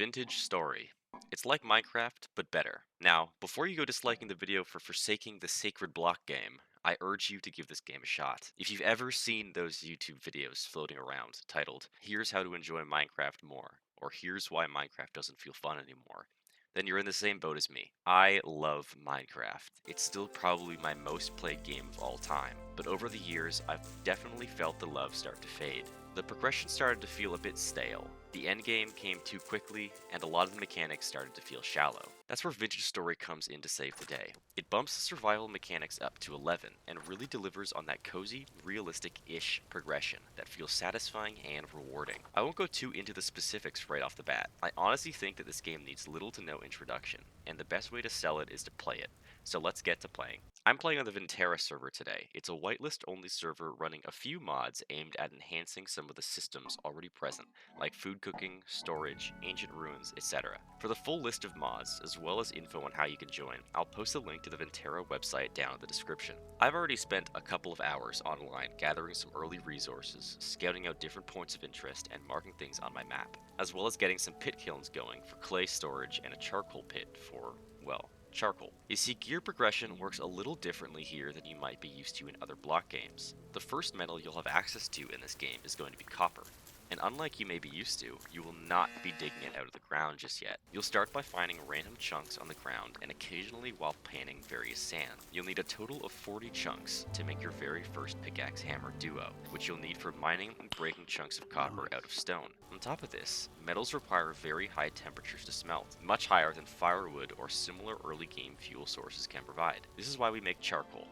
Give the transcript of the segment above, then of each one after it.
Vintage Story. It's like Minecraft, but better. Now, before you go disliking the video for forsaking the sacred block game, I urge you to give this game a shot. If you've ever seen those YouTube videos floating around titled, "Here's how to enjoy Minecraft more," or "Here's why Minecraft doesn't feel fun anymore," then you're in the same boat as me. I love Minecraft. It's still probably my most played game of all time, but over the years, I've definitely felt the love start to fade. The progression started to feel a bit stale, the endgame came too quickly, and a lot of the mechanics started to feel shallow. That's where Vintage Story comes in to save the day. It bumps the survival mechanics up to 11, and really delivers on that cozy, realistic-ish progression that feels satisfying and rewarding. I won't go too into the specifics right off the bat. I honestly think that this game needs little to no introduction, and the best way to sell it is to play it. So let's get to playing. I'm playing on the Vinterra server today. It's a whitelist only server running a few mods aimed at enhancing some of the systems already present, like food cooking, storage, ancient ruins, etc. For the full list of mods, as well as info on how you can join, I'll post a link to the Vinterra website down in the description. I've already spent a couple of hours online gathering some early resources, scouting out different points of interest, and marking things on my map, as well as getting some pit kilns going for clay storage and a charcoal pit for, well, charcoal. You see, gear progression works a little differently here than you might be used to in other block games. The first metal you'll have access to in this game is going to be copper. And unlike you may be used to, you will not be digging it out of the ground just yet. You'll start by finding random chunks on the ground and occasionally while panning various sand. You'll need a total of 40 chunks to make your very first pickaxe hammer duo, which you'll need for mining and breaking chunks of copper out of stone. On top of this, metals require very high temperatures to smelt, much higher than firewood or similar early game fuel sources can provide. This is why we make charcoal.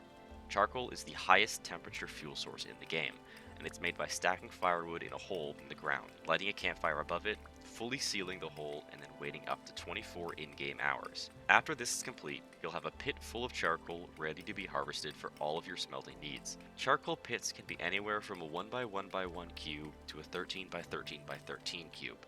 Charcoal is the highest temperature fuel source in the game, and it's made by stacking firewood in a hole in the ground, lighting a campfire above it, fully sealing the hole, and then waiting up to 24 in-game hours. After this is complete, you'll have a pit full of charcoal ready to be harvested for all of your smelting needs. Charcoal pits can be anywhere from a 1x1x1 cube to a 13x13x13 cube,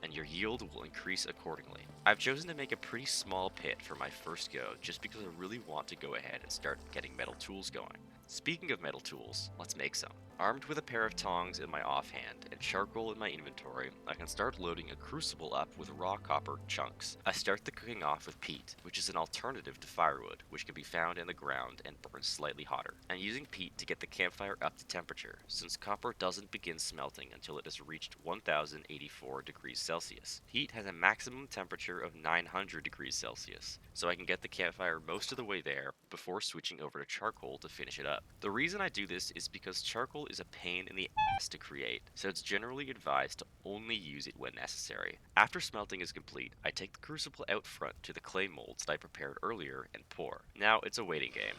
and your yield will increase accordingly. I've chosen to make a pretty small pit for my first go just because I really want to go ahead and start getting metal tools going. Speaking of metal tools, let's make some. Armed with a pair of tongs in my offhand and charcoal in my inventory, I can start loading a crucible up with raw copper chunks. I start the cooking off with peat, which is an alternative to firewood, which can be found in the ground and burns slightly hotter. I'm using peat to get the campfire up to temperature, since copper doesn't begin smelting until it has reached 1084 degrees Celsius. Peat has a maximum temperature of 900 degrees Celsius, so I can get the campfire most of the way there before switching over to charcoal to finish it up. The reason I do this is because charcoal is a pain in the ass to create, so it's generally advised to only use it when necessary. After smelting is complete, I take the crucible out front to the clay molds that I prepared earlier and pour. Now it's a waiting game.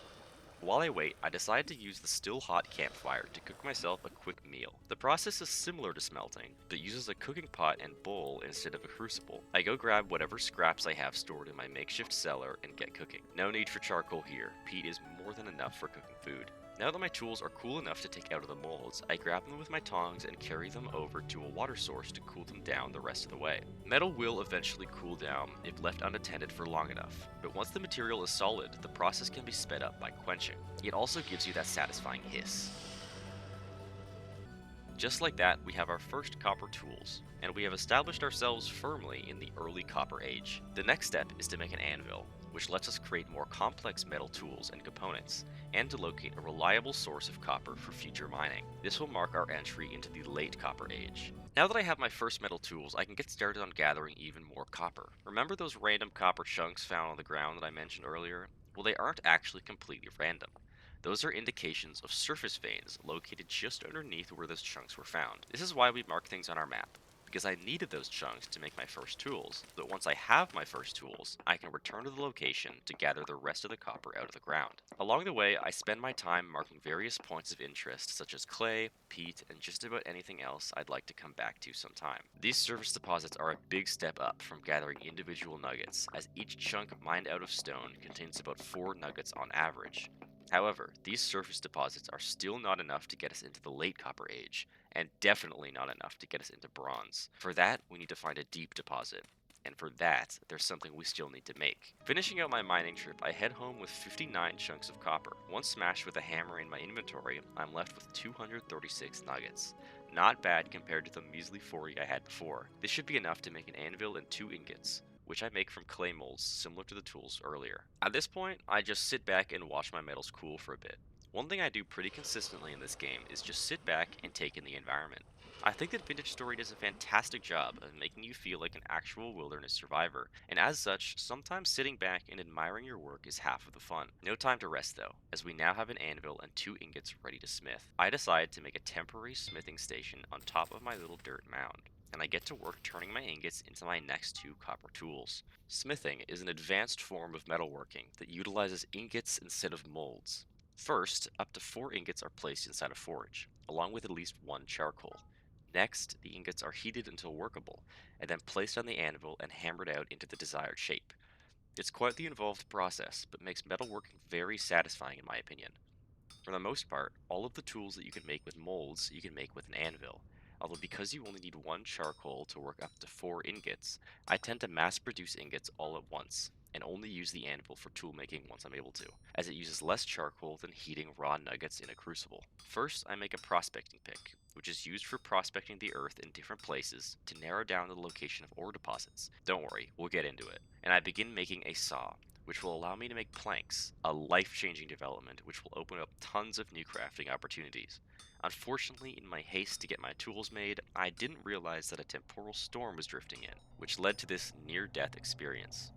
While I wait, I decide to use the still hot campfire to cook myself a quick meal. The process is similar to smelting, but uses a cooking pot and bowl instead of a crucible. I go grab whatever scraps I have stored in my makeshift cellar and get cooking. No need for charcoal here, peat is more than enough for cooking food. Now that my tools are cool enough to take out of the molds, I grab them with my tongs and carry them over to a water source to cool them down the rest of the way. Metal will eventually cool down if left unattended for long enough, but once the material is solid, the process can be sped up by quenching. It also gives you that satisfying hiss. Just like that, we have our first copper tools, and we have established ourselves firmly in the early Copper Age. The next step is to make an anvil, which lets us create more complex metal tools and components, and to locate a reliable source of copper for future mining. This will mark our entry into the late Copper Age. Now that I have my first metal tools, I can get started on gathering even more copper. Remember those random copper chunks found on the ground that I mentioned earlier? Well, they aren't actually completely random. Those are indications of surface veins located just underneath where those chunks were found. This is why we mark things on our map, because I needed those chunks to make my first tools, but once I have my first tools, I can return to the location to gather the rest of the copper out of the ground. Along the way, I spend my time marking various points of interest such as clay, peat, and just about anything else I'd like to come back to sometime. These surface deposits are a big step up from gathering individual nuggets, as each chunk mined out of stone contains about 4 nuggets on average. However, these surface deposits are still not enough to get us into the late Copper Age, and definitely not enough to get us into bronze. For that, we need to find a deep deposit. And for that, there's something we still need to make. Finishing out my mining trip, I head home with 59 chunks of copper. Once smashed with a hammer in my inventory, I'm left with 236 nuggets. Not bad compared to the measly 40 I had before. This should be enough to make an anvil and 2 ingots, which I make from clay molds similar to the tools earlier. At this point, I just sit back and watch my metals cool for a bit. One thing I do pretty consistently in this game is just sit back and take in the environment. I think that Vintage Story does a fantastic job of making you feel like an actual wilderness survivor, and as such, sometimes sitting back and admiring your work is half of the fun. No time to rest though, as we now have an anvil and 2 ingots ready to smith. I decide to make a temporary smithing station on top of my little dirt mound, and I get to work turning my ingots into my next 2 copper tools. Smithing is an advanced form of metalworking that utilizes ingots instead of molds. First, up to 4 ingots are placed inside a forge, along with at least 1 charcoal. Next, the ingots are heated until workable, and then placed on the anvil and hammered out into the desired shape. It's quite the involved process, but makes metalworking very satisfying in my opinion. For the most part, all of the tools that you can make with molds, you can make with an anvil. Although because you only need 1 charcoal to work up to 4 ingots, I tend to mass produce ingots all at once, and only use the anvil for tool making once I'm able to, as it uses less charcoal than heating raw nuggets in a crucible. First, I make a prospecting pick, which is used for prospecting the earth in different places to narrow down the location of ore deposits. Don't worry, we'll get into it. And I begin making a saw, which will allow me to make planks, a life-changing development which will open up tons of new crafting opportunities. Unfortunately, in my haste to get my tools made, I didn't realize that a temporal storm was drifting in, which led to this near-death experience.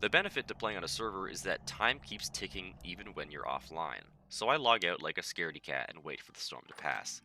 The benefit to playing on a server is that time keeps ticking even when you're offline, so I log out like a scaredy cat and wait for the storm to pass.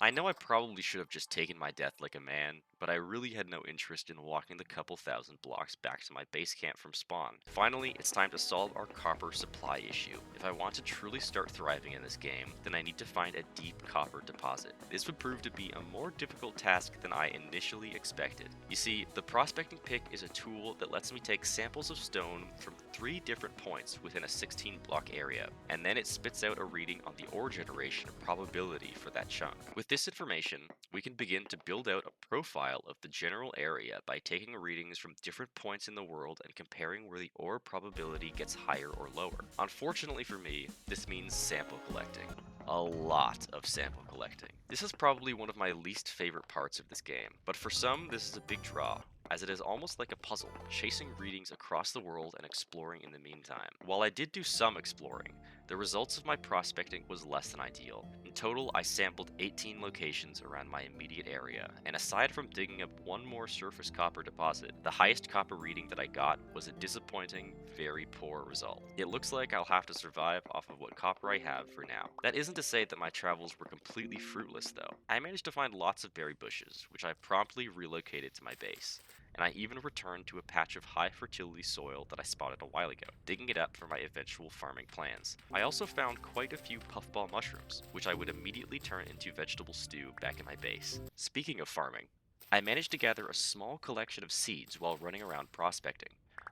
I know I probably should have just taken my death like a man, but I really had no interest in walking the couple thousand blocks back to my base camp from spawn. Finally, it's time to solve our copper supply issue. If I want to truly start thriving in this game, then I need to find a deep copper deposit. This would prove to be a more difficult task than I initially expected. You see, the prospecting pick is a tool that lets me take samples of stone from 3 different points within a 16 block area, and then it spits out a reading on the ore generation probability for that chunk. With this information, we can begin to build out a profile of the general area by taking readings from different points in the world and comparing where the ore probability gets higher or lower. Unfortunately for me, this means sample collecting. A lot of sample collecting. This is probably one of my least favorite parts of this game, but for some this is a big draw, as it is almost like a puzzle, chasing readings across the world and exploring in the meantime. While I did do some exploring, the results of my prospecting was less than ideal. In total, I sampled 18 locations around my immediate area, and aside from digging up 1 more surface copper deposit, the highest copper reading that I got was a disappointing, very poor result. It looks like I'll have to survive off of what copper I have for now. That isn't to say that my travels were completely fruitless though. I managed to find lots of berry bushes, which I promptly relocated to my base, and I even returned to a patch of high fertility soil that I spotted a while ago, digging it up for my eventual farming plans. I also found quite a few puffball mushrooms, which I would immediately turn into vegetable stew back at my base. Speaking of farming, I managed to gather a small collection of seeds while running around prospecting.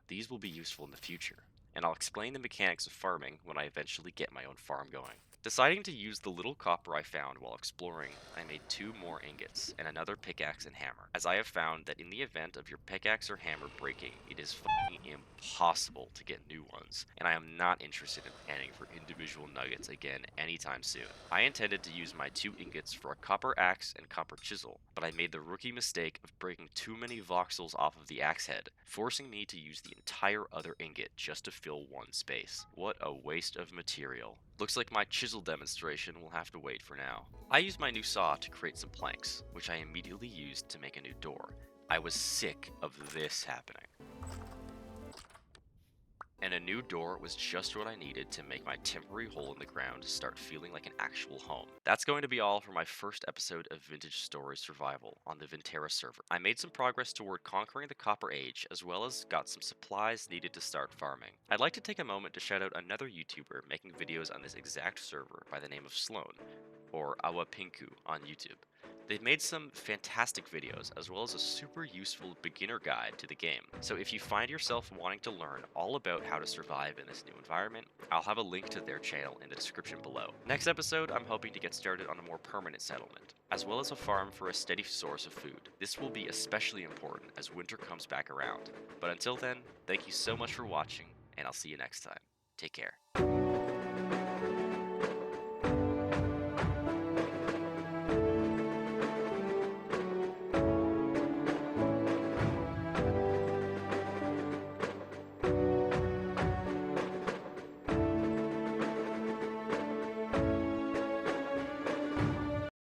These will be useful in the future, and I'll explain the mechanics of farming when I eventually get my own farm going. Deciding to use the little copper I found while exploring, I made 2 more ingots and another pickaxe and hammer, as I have found that in the event of your pickaxe or hammer breaking, it is fucking impossible to get new ones, and I am not interested in panning for individual nuggets again anytime soon. I intended to use my 2 ingots for a copper axe and copper chisel, but I made the rookie mistake of breaking too many voxels off of the axe head, forcing me to use the entire other ingot just to fill 1 space. What a waste of material. Looks like my chisel demonstration will have to wait for now. I used my new saw to create some planks, which I immediately used to make a new door. I was sick of this happening, and a new door was just what I needed to make my temporary hole in the ground start feeling like an actual home. That's going to be all for my first episode of Vintage Story Survival on the Vinterra server. I made some progress toward conquering the Copper Age, as well as got some supplies needed to start farming. I'd like to take a moment to shout out another YouTuber making videos on this exact server by the name of Sloan, or Awapinku on YouTube. They've made some fantastic videos, as well as a super useful beginner guide to the game. So if you find yourself wanting to learn all about how to survive in this new environment, I'll have a link to their channel in the description below. Next episode, I'm hoping to get started on a more permanent settlement, as well as a farm for a steady source of food. This will be especially important as winter comes back around. But until then, thank you so much for watching, and I'll see you next time. Take care.